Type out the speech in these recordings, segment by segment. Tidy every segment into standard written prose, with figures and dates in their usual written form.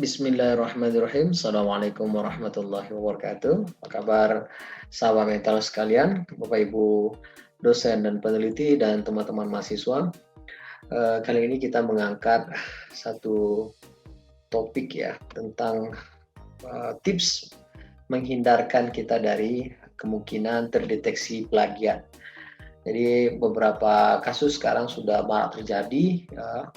Bismillahirrahmanirrahim. Assalamualaikum warahmatullahi wabarakatuh. Apa kabar sahabat mental sekalian, Bapak Ibu dosen dan peneliti dan teman-teman mahasiswa. Kali ini kita mengangkat satu topik ya tentang tips menghindarkan kita dari kemungkinan terdeteksi plagiat. Jadi beberapa kasus sekarang sudah marak terjadi ya,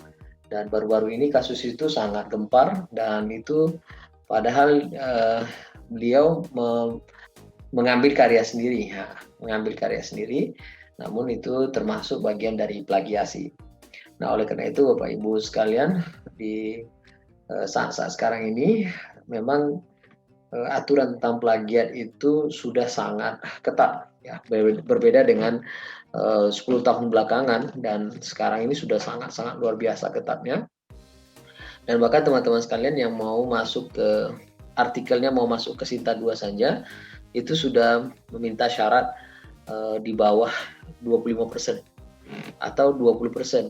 dan baru-baru ini kasus itu sangat gempar dan itu padahal beliau mengambil karya sendiri, ya, mengambil karya sendiri, namun itu termasuk bagian dari plagiasi. Nah, oleh karena itu Bapak Ibu sekalian, di saat-saat sekarang ini memang aturan tentang plagiat itu sudah sangat ketat, ya, berbeda dengan 10 tahun belakangan dan sekarang ini sudah sangat-sangat luar biasa ketatnya. Dan bahkan teman-teman sekalian yang mau masuk ke artikelnya, mau masuk ke Sinta 2 saja, itu sudah meminta syarat di bawah 25% atau 20%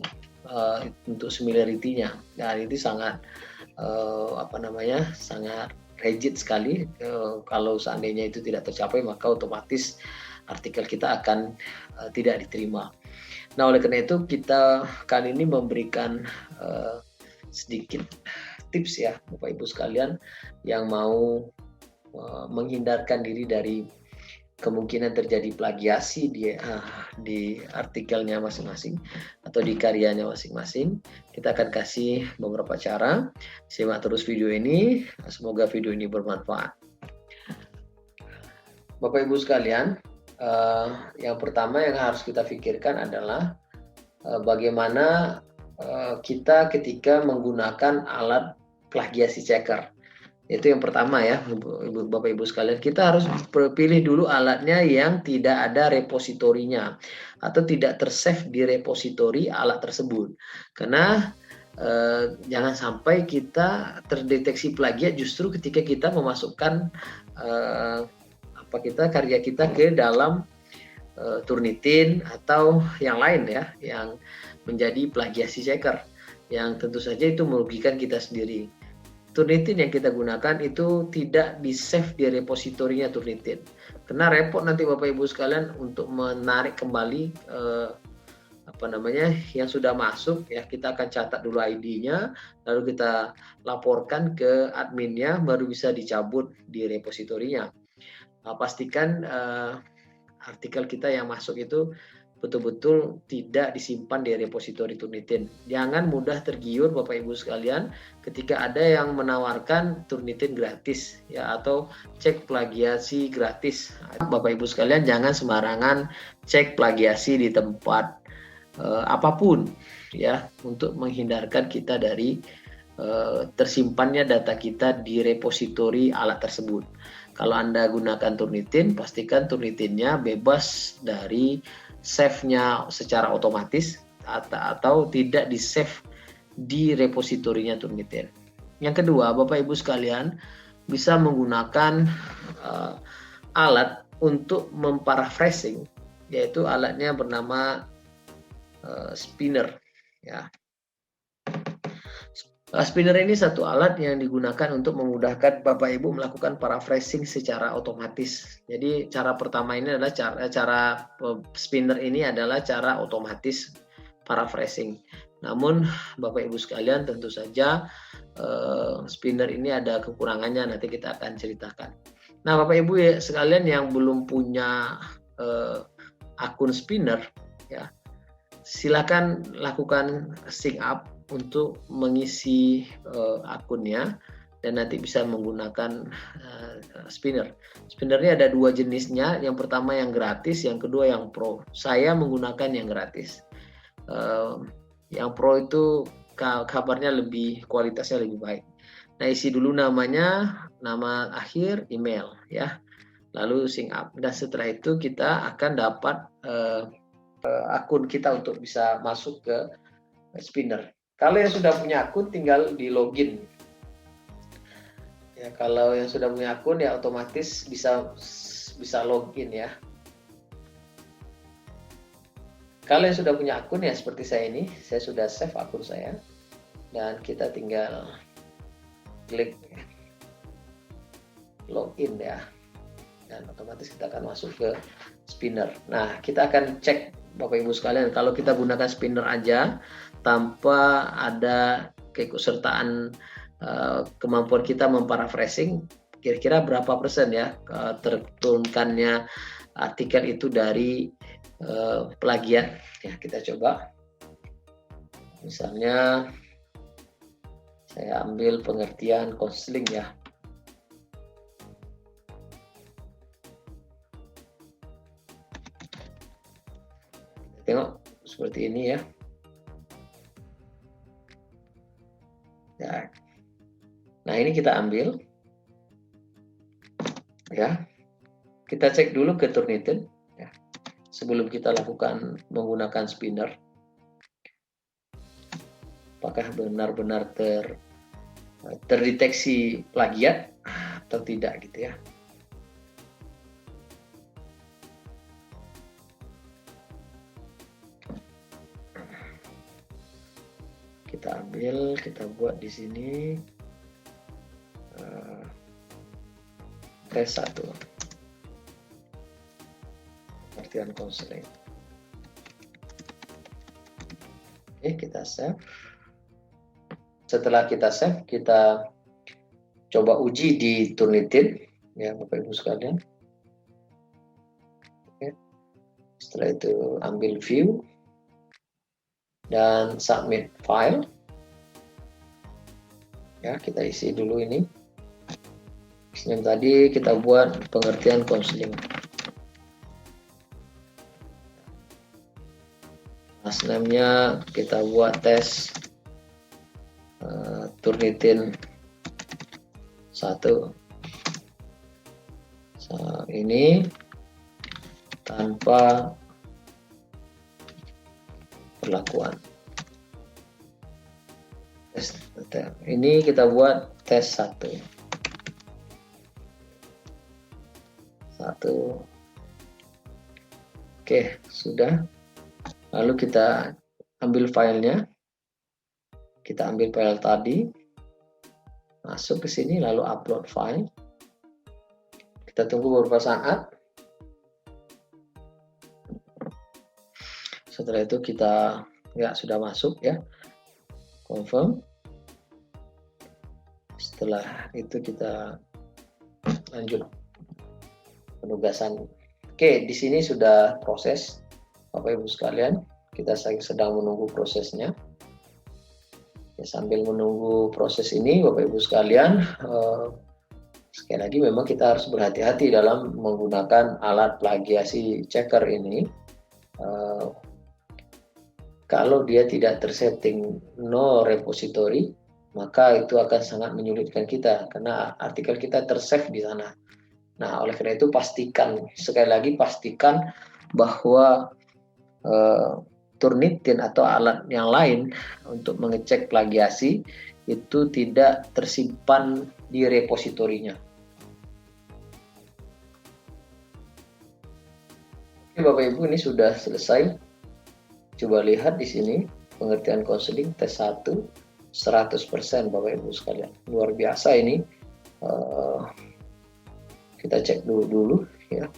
untuk similarity-nya. Dan itu sangat sangat rigid sekali. Kalau seandainya itu tidak tercapai, maka otomatis artikel kita akan tidak diterima. Nah, oleh karena itu kita kali ini memberikan sedikit tips ya Bapak Ibu sekalian yang mau menghindarkan diri dari kemungkinan terjadi plagiasi di artikelnya masing-masing atau di karyanya masing-masing. Kita akan kasih beberapa cara. Simak terus video ini, semoga video ini bermanfaat. Bapak Ibu sekalian, yang pertama yang harus kita pikirkan adalah bagaimana kita ketika menggunakan alat plagiasi checker. Itu yang pertama ya, Bapak Ibu sekalian, kita harus pilih dulu alatnya yang tidak ada repositorinya atau tidak tersave di repositori alat tersebut. Karena jangan sampai kita terdeteksi plagiat justru ketika kita memasukkan karya kita ke dalam Turnitin atau yang lain ya, yang menjadi plagiasi checker, yang tentu saja itu merugikan kita sendiri. Turnitin yang kita gunakan itu tidak di-save di repositorinya Turnitin. Karena repot nanti Bapak Ibu sekalian untuk menarik kembali yang sudah masuk ya, kita akan catat dulu ID-nya, lalu kita laporkan ke adminnya, baru bisa dicabut di repositorinya. Pastikan artikel kita yang masuk itu betul-betul tidak disimpan di repositori Turnitin. Jangan mudah tergiur Bapak Ibu sekalian ketika ada yang menawarkan Turnitin gratis ya, atau cek plagiasi gratis. Bapak Ibu sekalian jangan sembarangan cek plagiasi di tempat apapun ya, untuk menghindarkan kita dari tersimpannya data kita di repositori alat tersebut. Kalau Anda gunakan Turnitin, pastikan Turnitinnya bebas dari save-nya secara otomatis atau tidak di-save di repositorinya Turnitin. Yang kedua, Bapak Ibu sekalian bisa menggunakan alat untuk memparaphrasing, yaitu alatnya bernama spinner ya. Spinner ini satu alat yang digunakan untuk memudahkan Bapak Ibu melakukan paraphrasing secara otomatis. Jadi cara pertama ini adalah cara spinner ini adalah cara otomatis paraphrasing. Namun Bapak Ibu sekalian tentu saja spinner ini ada kekurangannya, nanti kita akan ceritakan. Nah Bapak Ibu sekalian yang belum punya akun spinner ya, silakan lakukan sign up untuk mengisi akunnya dan nanti bisa menggunakan spinner. Spinnernya ada dua jenisnya, yang pertama yang gratis, yang kedua yang pro. Saya menggunakan yang gratis. Yang pro itu kabarnya kualitasnya lebih baik. Nah, isi dulu namanya, nama akhir, email ya. Lalu sign up. Dan setelah itu kita akan dapat akun kita untuk bisa masuk ke spinner. Kalau yang sudah punya akun tinggal di login. Ya, kalau yang sudah punya akun ya otomatis bisa login ya. Kalau yang sudah punya akun ya seperti saya ini, saya sudah save akun saya dan kita tinggal klik login ya, dan otomatis kita akan masuk ke spinner. Nah, kita akan cek Bapak Ibu sekalian, kalau kita gunakan spinner aja tanpa ada keikutsertaan kemampuan kita memparaphrasing, kira-kira berapa persen ya terturunkannya artikel itu dari plagiat ya. Kita coba, misalnya saya ambil pengertian konseling ya. Tengok seperti ini ya. Nah, ini kita ambil ya. Kita cek dulu ke Turnitin ya, sebelum kita lakukan menggunakan spinner, apakah benar-benar terdeteksi plagiat atau tidak gitu ya. Kita ambil, kita buat di sini tes 1, pengertian konseling. Oke, kita save. Setelah kita save, kita coba uji di Turnitin ya Bapak Ibu sekalian. Oke. Setelah itu ambil view dan submit file ya, kita isi dulu ini. Yang tadi kita buat pengertian konseling. Last name-nya kita buat tes Turnitin 1. Ini tanpa perlakuan. Ini kita buat tes 1. Oke, sudah. Lalu kita ambil filenya. Kita ambil file tadi. Masuk ke sini lalu upload file. Kita tunggu beberapa saat. Setelah itu kita sudah masuk ya. Confirm. Setelah itu kita lanjut penugasan. Oke, di sini sudah proses Bapak Ibu sekalian. Kita sedang menunggu prosesnya. Ya, sambil menunggu proses ini Bapak Ibu sekalian, sekali lagi memang kita harus berhati-hati dalam menggunakan alat plagiasi checker ini. Kalau dia tidak tersetting no repository, maka itu akan sangat menyulitkan kita karena artikel kita tersave di sana. Nah, oleh karena itu sekali lagi pastikan bahwa Turnitin atau alat yang lain untuk mengecek plagiasi itu tidak tersimpan di repositorinya. Oke Bapak Ibu, ini sudah selesai. Coba lihat di sini pengertian konseling tes 1 100% Bapak Ibu sekalian. Luar biasa ini. Kita cek dulu ya.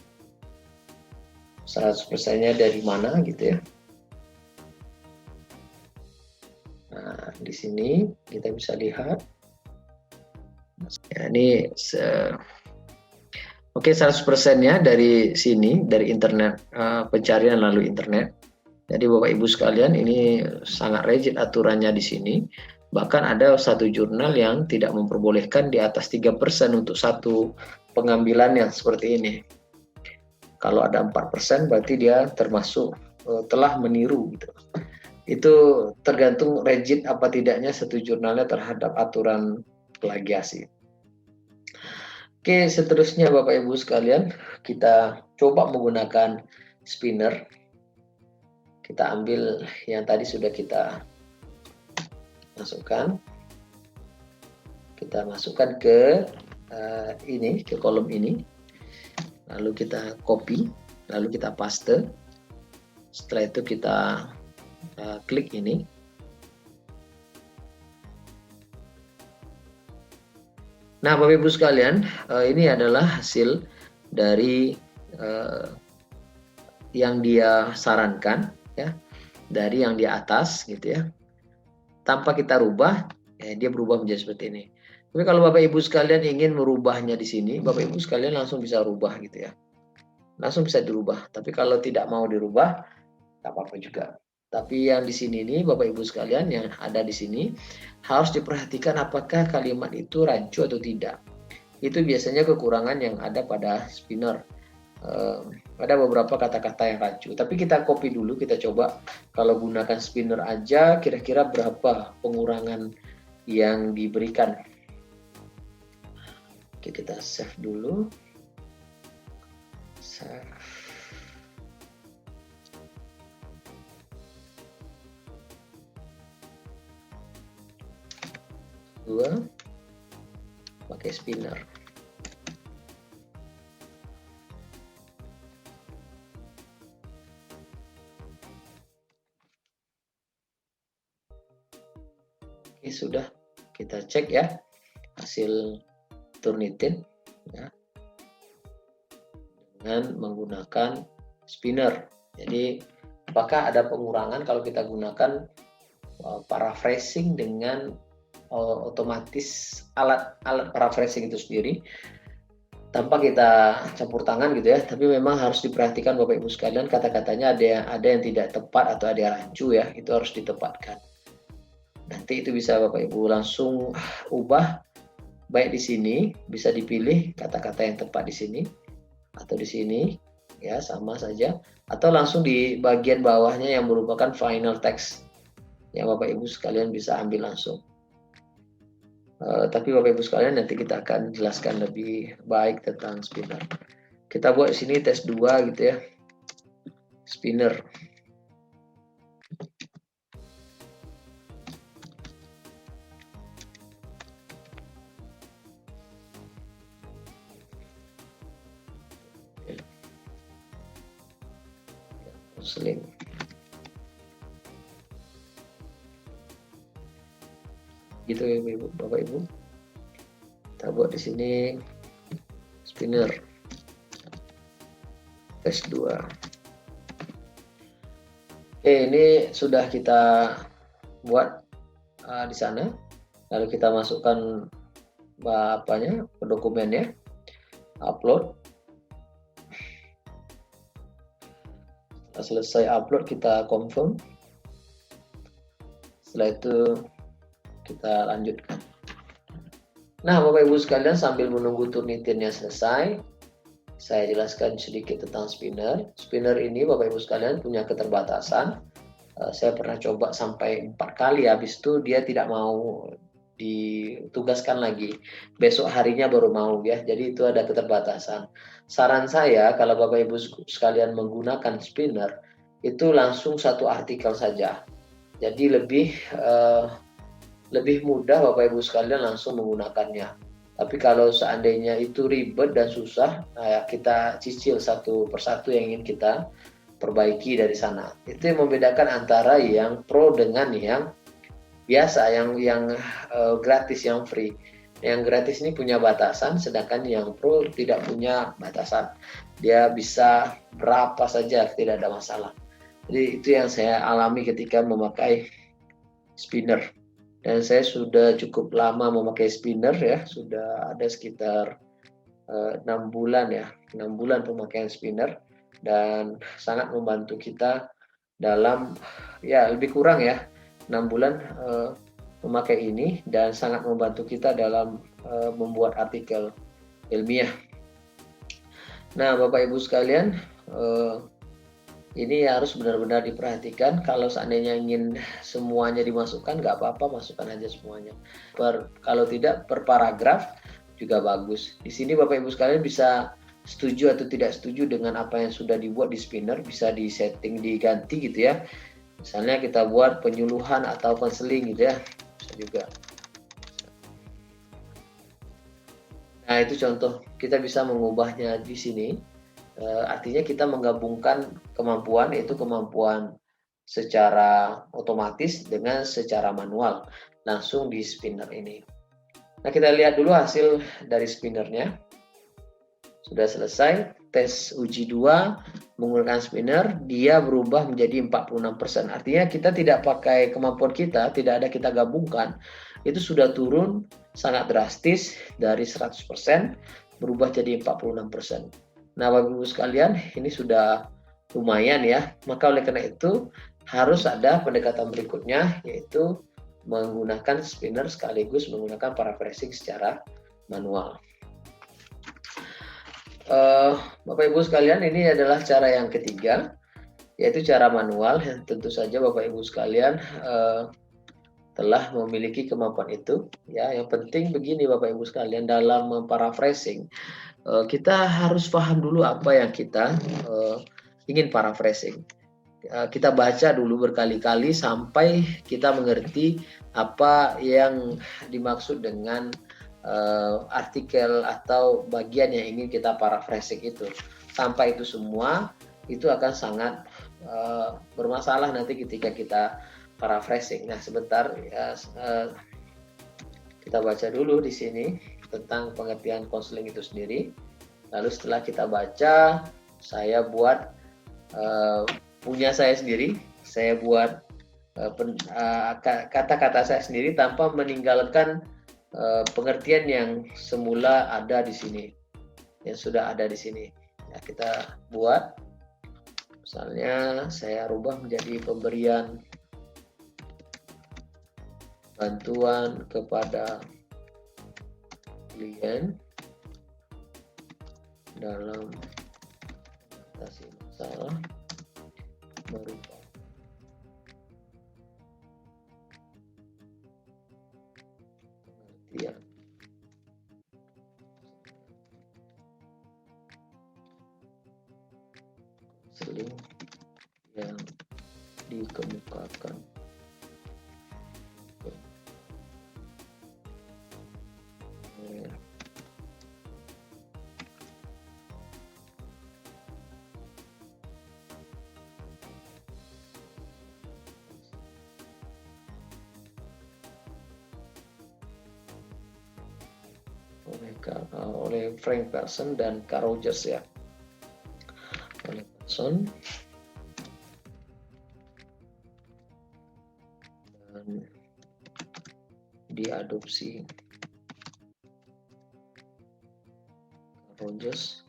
100%-nya dari mana gitu ya. Nah, di sini kita bisa lihat. Ya, ini oke, 100%-nya dari sini, dari internet, pencarian lalu internet. Jadi Bapak Ibu sekalian, ini sangat rigid aturannya di sini. Bahkan ada satu jurnal yang tidak memperbolehkan di atas 3% untuk satu pengambilan yang seperti ini. Kalau ada 4% berarti dia termasuk telah meniru gitu. Itu tergantung rigid apa tidaknya satu jurnalnya terhadap aturan plagiasi. Oke, seterusnya Bapak Ibu sekalian, kita coba menggunakan spinner. Kita ambil yang tadi sudah kita masukkan. Kita masukkan ke ke kolom ini. Lalu kita copy, lalu kita paste. Setelah itu kita klik ini. Nah, Bapak Ibu sekalian, ini adalah hasil dari yang dia sarankan, ya, dari yang di atas, gitu ya. Tanpa kita rubah, ya, dia berubah menjadi seperti ini. Tapi kalau Bapak Ibu sekalian ingin merubahnya di sini, Bapak Ibu sekalian langsung bisa rubah, gitu ya. Langsung bisa dirubah. Tapi kalau tidak mau dirubah, tak apa-apa juga. Tapi yang di sini nih, Bapak Ibu sekalian yang ada di sini, harus diperhatikan apakah kalimat itu rancu atau tidak. Itu biasanya kekurangan yang ada pada spinner. Ada beberapa kata-kata yang rancu. Tapi kita copy dulu, kita coba kalau gunakan spinner aja, kira-kira berapa pengurangan yang diberikan. Oke, kita save dulu. Save. Dua, pakai spinner. Oke, sudah kita cek ya hasil Turnitin ya, dengan menggunakan spinner. Jadi apakah ada pengurangan kalau kita gunakan paraphrasing dengan otomatis alat paraphrasing itu sendiri tanpa kita campur tangan gitu ya. Tapi memang harus diperhatikan Bapak Ibu sekalian, kata-katanya ada yang tidak tepat atau ada yang rancu ya, itu harus ditepatkan. Nanti itu bisa Bapak Ibu langsung ubah, baik di sini bisa dipilih kata-kata yang tepat di sini atau di sini ya, sama saja, atau langsung di bagian bawahnya yang merupakan final text yang Bapak Ibu sekalian bisa ambil langsung. Tapi Bapak Ibu sekalian nanti kita akan jelaskan lebih baik tentang spinner. Kita buat di sini tes 2 gitu ya. Spinner. Muslim. Gitu ya Bapak Ibu. Kita buat di sini spinner. Tes 2. Oke, ini sudah kita buat di sana. Lalu kita masukkan ke dokumennya, upload. Setelah selesai upload, kita confirm. Setelah itu kita lanjutkan. Nah, Bapak Ibu sekalian, sambil menunggu Turnitinnya selesai, saya jelaskan sedikit tentang spinner. Spinner ini Bapak Ibu sekalian punya keterbatasan. Saya pernah coba sampai 4 kali, habis itu dia tidak mau ditugaskan lagi. Besok harinya baru mau ya. Jadi itu ada keterbatasan. Saran saya kalau Bapak Ibu sekalian menggunakan spinner, itu langsung satu artikel saja. Jadi lebih mudah Bapak Ibu sekalian langsung menggunakannya. Tapi kalau seandainya itu ribet dan susah, nah kita cicil satu persatu yang ingin kita perbaiki dari sana. Itu yang membedakan antara yang pro dengan yang biasa, yang gratis, yang free. Yang gratis ini punya batasan, sedangkan yang pro tidak punya batasan. Dia bisa berapa saja, tidak ada masalah. Jadi itu yang saya alami ketika memakai spinner. Dan saya sudah cukup lama memakai spinner ya, sudah ada sekitar 6 bulan ya, 6 bulan pemakaian spinner, dan sangat membantu kita dalam ya lebih kurang ya 6 bulan memakai ini, dan sangat membantu kita dalam membuat artikel ilmiah. Nah, Bapak Ibu sekalian, ini harus benar-benar diperhatikan. Kalau seandainya ingin semuanya dimasukkan, nggak apa-apa, masukkan aja semuanya. Kalau tidak, per paragraf juga bagus. Di sini Bapak Ibu sekalian bisa setuju atau tidak setuju dengan apa yang sudah dibuat di spinner, bisa disetting, diganti gitu ya. Misalnya kita buat penyuluhan atau konseling gitu ya, bisa juga. Nah, itu contoh, kita bisa mengubahnya di sini. Artinya kita menggabungkan kemampuan, yaitu kemampuan secara otomatis dengan secara manual langsung di spinner ini. Nah, kita lihat dulu hasil dari spinnernya. Sudah selesai tes uji 2 menggunakan spinner, dia berubah menjadi 46%. Artinya kita tidak pakai kemampuan kita, tidak ada kita gabungkan, itu sudah turun sangat drastis dari 100% berubah jadi 46%. Nah, Bapak Ibu sekalian, ini sudah lumayan ya. Maka oleh karena itu harus ada pendekatan berikutnya, yaitu menggunakan spinner sekaligus menggunakan paraphrasing secara manual. Bapak Ibu sekalian, ini adalah cara yang ketiga, yaitu cara manual. Tentu saja Bapak Ibu sekalian telah memiliki kemampuan itu. Ya, yang penting begini Bapak Ibu sekalian, dalam memparaphrasing kita harus paham dulu apa yang kita ingin paraphrasing. Kita baca dulu berkali-kali sampai kita mengerti apa yang dimaksud dengan artikel atau bagian yang ingin kita paraphrasing itu. Sampai itu semua, itu akan sangat bermasalah nanti ketika kita paraphrasing. Nah, sebentar ya, kita baca dulu di sini tentang pengertian konseling itu sendiri. Lalu setelah kita baca, saya buat punya saya sendiri, saya buat kata-kata saya sendiri tanpa meninggalkan pengertian yang semula ada di sini, yang sudah ada di sini. Ya, kita buat, misalnya saya rubah menjadi pemberian bantuan kepada klien dalam mengatasi masalah berupa pengertian konseling yang dikemukakan. Oleh Frank Pearson dan Carl Rogers ya. Oleh Pearson dan diadopsi Carl Rogers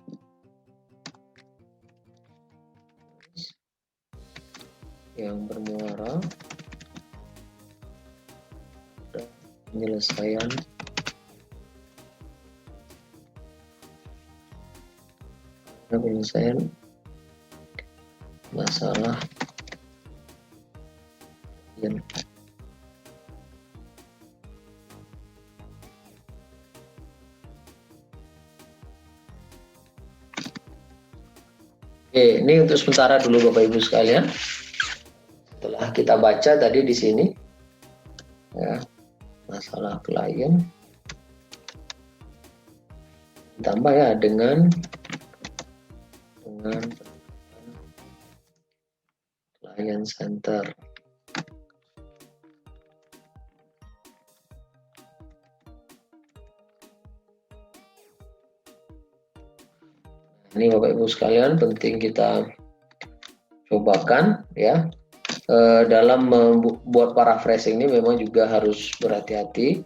yang bermuara pada penyelesaian masalah yang Oke, ini untuk sementara dulu Bapak Ibu sekalian. Setelah kita baca tadi di sini ya, masalah klien ditambah ya dengan client center. Ini Bapak Ibu sekalian penting kita cobakan ya. Dalam membuat paraphrasing ini memang juga harus berhati-hati.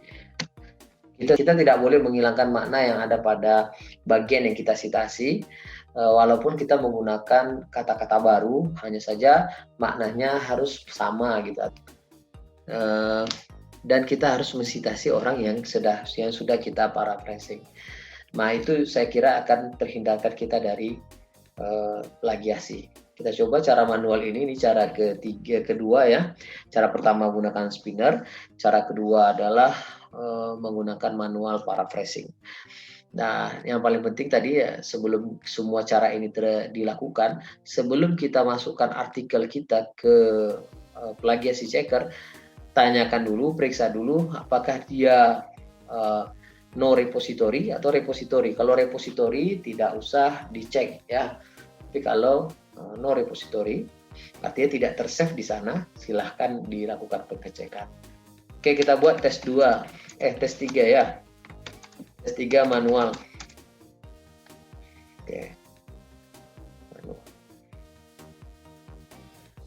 Kita tidak boleh menghilangkan makna yang ada pada bagian yang kita citasi, walaupun kita menggunakan kata-kata baru, hanya saja maknanya harus sama gitu. Dan kita harus mensitasi orang yang sudah kita paraphrasing. Nah, itu saya kira akan terhindarkan kita dari plagiasi. Kita coba cara manual ini cara kedua ya. Cara pertama menggunakan spinner, cara kedua adalah menggunakan manual paraphrasing. Nah, yang paling penting tadi ya, sebelum semua cara ini dilakukan, sebelum kita masukkan artikel kita ke plagiasi checker, tanyakan dulu, periksa dulu apakah dia no repository atau repository. Kalau repository tidak usah dicek ya. Tapi kalau no repository artinya tidak tersave di sana, silahkan dilakukan pengecekan. Oke, kita buat tes 3 ya. tes 3 manual. Oke.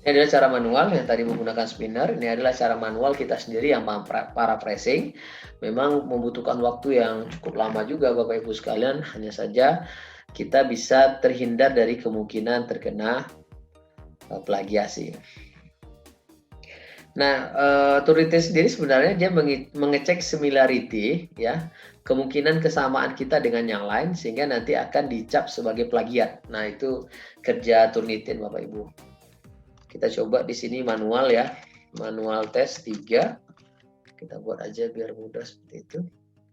Ini adalah cara manual yang tadi menggunakan spinner. Ini adalah cara manual kita sendiri yang paraphrasing. Memang membutuhkan waktu yang cukup lama juga Bapak Ibu sekalian. Hanya saja kita bisa terhindar dari kemungkinan terkena plagiasi. Nah, Turing sendiri sebenarnya dia mengecek similarity, ya, kemungkinan kesamaan kita dengan yang lain sehingga nanti akan dicap sebagai plagiat. Nah, itu kerja Turnitin Bapak Ibu. Kita coba di sini manual ya, manual tes 3. Kita buat aja biar mudah seperti itu.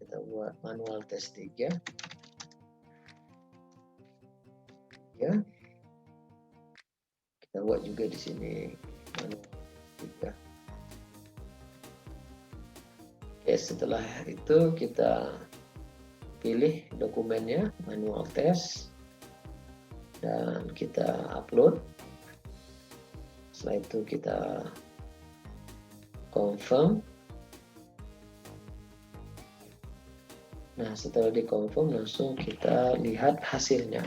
Kita buat manual tes 3. Ya. Kita buat juga di sini manual 3. Oke, setelah itu kita pilih dokumennya, manual tes, dan kita upload. Setelah itu kita confirm. Nah, setelah di confirm langsung kita lihat hasilnya.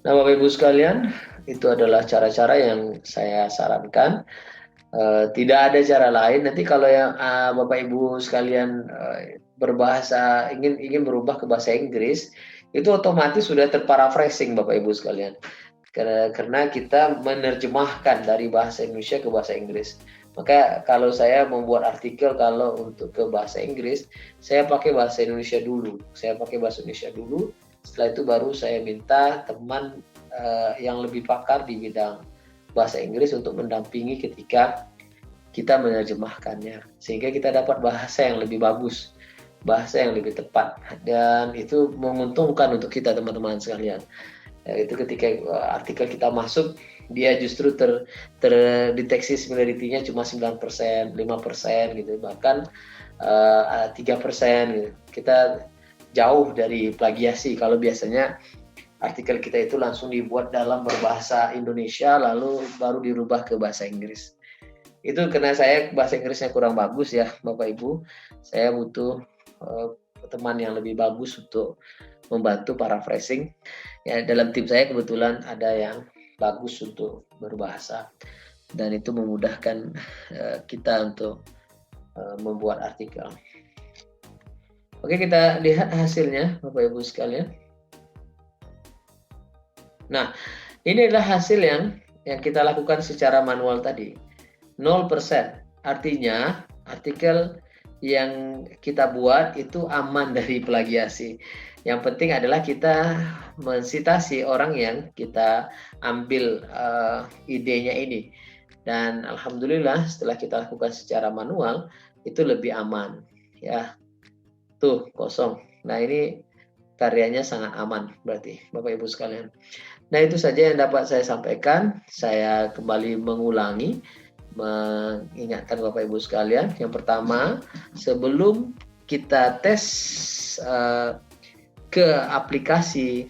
Nah, Bapak Ibu sekalian, itu adalah cara-cara yang saya sarankan. Tidak ada cara lain. Nanti kalau yang Bapak Ibu sekalian berbahasa ingin berubah ke bahasa Inggris, itu otomatis sudah terparaphrasing Bapak Ibu sekalian. Karena kita menerjemahkan dari bahasa Indonesia ke bahasa Inggris. Maka kalau saya membuat artikel kalau untuk ke bahasa Inggris, saya pakai bahasa Indonesia dulu. Setelah itu baru saya minta teman yang lebih pakar di bidang bahasa Inggris untuk mendampingi ketika kita menerjemahkannya. Sehingga kita dapat bahasa yang lebih bagus, bahasa yang lebih tepat. Dan itu menguntungkan untuk kita teman-teman sekalian. Itu ketika artikel kita masuk, dia justru terdeteksi similarity-nya cuma 9%, 5% gitu, bahkan 3% gitu. Kita jauh dari plagiasi. Kalau biasanya artikel kita itu langsung dibuat dalam berbahasa Indonesia lalu baru dirubah ke bahasa Inggris. Itu karena saya bahasa Inggrisnya kurang bagus ya Bapak Ibu. Saya butuh teman yang lebih bagus untuk membantu paraphrasing. Ya, dalam tim saya kebetulan ada yang bagus untuk berbahasa dan itu memudahkan kita untuk membuat artikel. Oke, kita lihat hasilnya Bapak Ibu sekalian. Nah, ini adalah hasil yang kita lakukan secara manual tadi. 0%. Artinya artikel yang kita buat itu aman dari plagiasi. Yang penting adalah kita mensitasi orang yang kita ambil idenya ini. Dan alhamdulillah setelah kita lakukan secara manual itu lebih aman. Ya, tuh kosong. Nah, ini karyanya sangat aman berarti Bapak Ibu sekalian. Nah, itu saja yang dapat saya sampaikan. Saya kembali mengingatkan Bapak Ibu sekalian. Yang pertama, sebelum kita tes ke aplikasi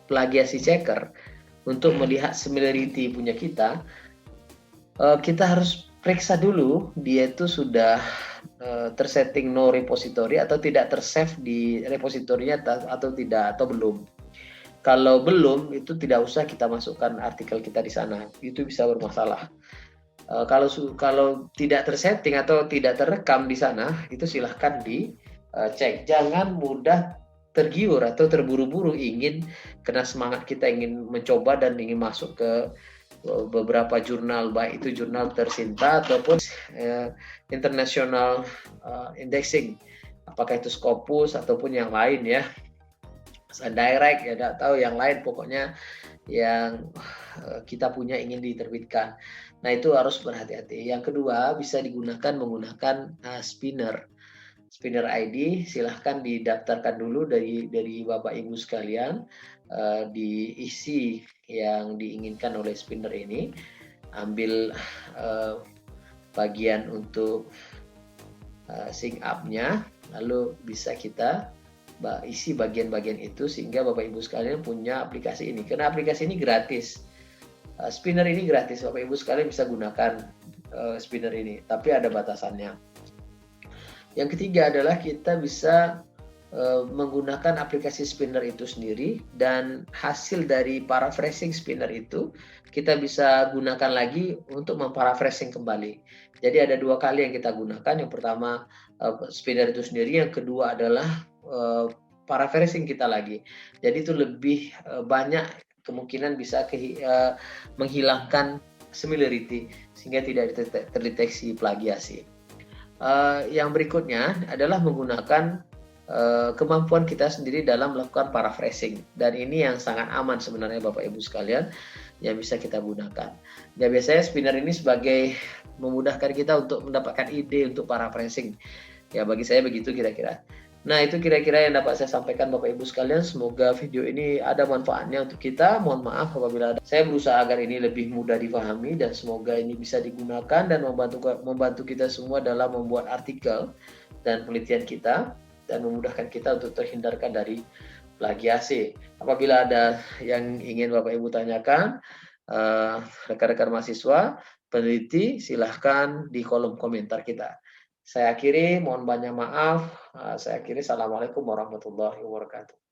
plagiasi checker untuk melihat similarity punya kita harus periksa dulu dia itu sudah tersetting no repository atau tidak tersave di repositorinya atau tidak, atau belum. Kalau belum, itu tidak usah kita masukkan artikel kita di sana, itu bisa bermasalah. Kalau tidak tersetting atau tidak terekam di sana, itu silahkan dicek. Jangan mudah tergiur atau terburu-buru ingin kena semangat kita ingin mencoba dan ingin masuk ke beberapa jurnal, baik itu jurnal tercinta ataupun international indexing, apakah itu Scopus ataupun yang lain ya, direct ya, tidak tahu yang lain, pokoknya yang kita punya ingin diterbitkan. Nah, itu harus berhati-hati. Yang kedua, bisa menggunakan Spinner ID. Silahkan didaftarkan dulu dari Bapak Ibu sekalian, diisi yang diinginkan oleh Spinner ini, ambil bagian untuk sync up-nya, lalu bisa kita isi bagian-bagian itu sehingga Bapak Ibu sekalian punya aplikasi ini. Karena aplikasi ini gratis, Spinner ini gratis, Bapak Ibu sekalian bisa gunakan Spinner ini, tapi ada batasannya. Yang ketiga adalah kita bisa menggunakan aplikasi spinner itu sendiri, dan hasil dari paraphrasing spinner itu kita bisa gunakan lagi untuk memparaphrasing kembali. Jadi ada 2 kali yang kita gunakan. Yang pertama, spinner itu sendiri, yang kedua adalah paraphrasing kita lagi. Jadi itu lebih banyak kemungkinan bisa menghilangkan similarity sehingga tidak terdeteksi plagiasi. Yang berikutnya adalah menggunakan kemampuan kita sendiri dalam melakukan paraphrasing, dan ini yang sangat aman sebenarnya Bapak Ibu sekalian yang bisa kita gunakan. Ya, biasanya spinner ini sebagai memudahkan kita untuk mendapatkan ide untuk paraphrasing. Ya, bagi saya begitu kira-kira. Nah, itu kira-kira yang dapat saya sampaikan Bapak Ibu sekalian. Semoga video ini ada manfaatnya untuk kita. Mohon maaf apabila saya berusaha agar ini lebih mudah difahami, dan semoga ini bisa digunakan dan membantu kita semua dalam membuat artikel dan penelitian kita, dan memudahkan kita untuk terhindarkan dari plagiasi. Apabila ada yang ingin Bapak Ibu tanyakan, rekan-rekan mahasiswa, peneliti, silahkan di kolom komentar kita. Saya akhiri, mohon banyak maaf. Saya akhiri, Assalamualaikum warahmatullahi wabarakatuh.